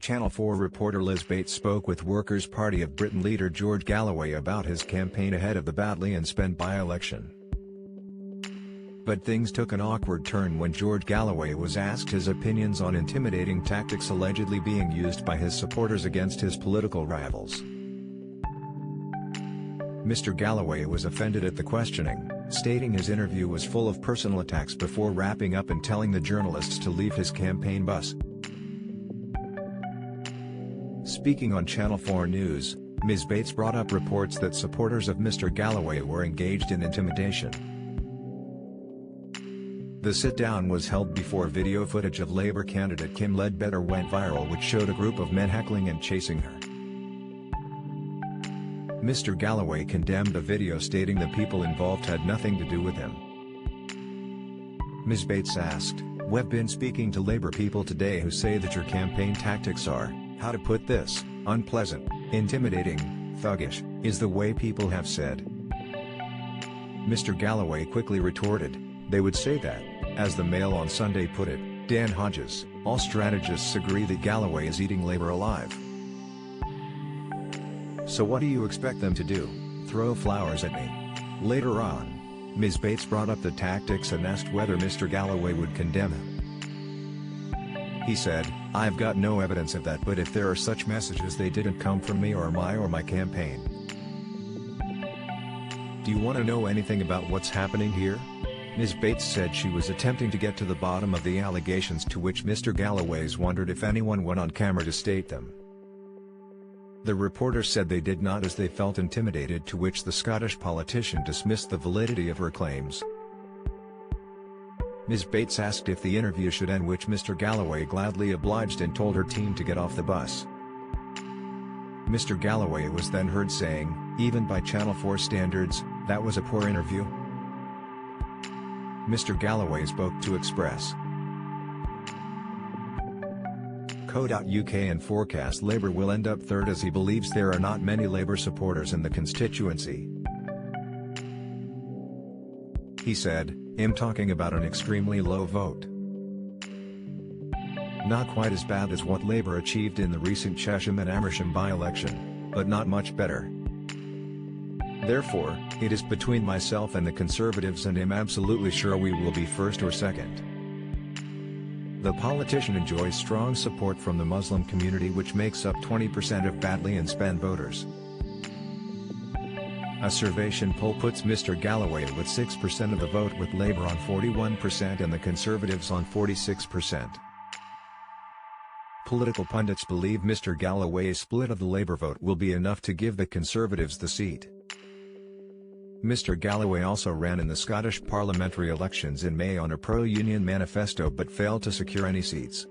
Channel 4 reporter Liz Bates spoke with Workers' Party of Britain leader George Galloway about his campaign ahead of the Batley and Spen by-election. But things took an awkward turn when George Galloway was asked his opinions on intimidating tactics allegedly being used by his supporters against his political rivals. Mr. Galloway was offended at the questioning, stating his interview was full of personal attacks before wrapping up and telling the journalists to leave his campaign bus. Speaking on Channel 4 News, Ms. Bates brought up reports that supporters of Mr. Galloway were engaged in intimidation. The sit-down was held before video footage of Labour candidate Kim Ledbetter went viral, which showed a group of men heckling and chasing her. Mr. Galloway condemned the video, stating the people involved had nothing to do with him. Ms. Bates asked, "We've been speaking to Labour people today who say that your campaign tactics are, how to put this, unpleasant, intimidating, thuggish, is the way people have said." Mr. Galloway quickly retorted, "They would say that," as the Mail on Sunday put it. Dan Hodges, "All strategists agree that Galloway is eating Labour alive. So what do you expect them to do, throw flowers at me?" Later on, Ms. Bates brought up the tactics and asked whether Mr. Galloway would condemn him. He said, "I've got no evidence of that, but if there are such messages, they didn't come from me or my campaign." "Do you want to know anything about what's happening here?" Ms. Bates said she was attempting to get to the bottom of the allegations, to which Mr. Galloway's wondered if anyone went on camera to state them. The reporter said they did not, as they felt intimidated, to which the Scottish politician dismissed the validity of her claims. Ms. Bates asked if the interview should end, which Mr. Galloway gladly obliged and told her team to get off the bus. Mr. Galloway was then heard saying, "Even by Channel 4 standards, that was a poor interview." Mr. Galloway spoke to Express. Co.uk and forecast Labour will end up third, as he believes there are not many Labour supporters in the constituency. He said, "I'm talking about an extremely low vote. Not quite as bad as what Labour achieved in the recent Chesham and Amersham by-election, but not much better. Therefore, it is between myself and the Conservatives, and I'm absolutely sure we will be first or second." The politician enjoys strong support from the Muslim community, which makes up 20% of Batley and Spen voters. A Survation poll puts Mr. Galloway with 6% of the vote, with Labour on 41% and the Conservatives on 46%. Political pundits believe Mr. Galloway's split of the Labour vote will be enough to give the Conservatives the seat. Mr. Galloway also ran in the Scottish parliamentary elections in May on a pro-union manifesto but failed to secure any seats.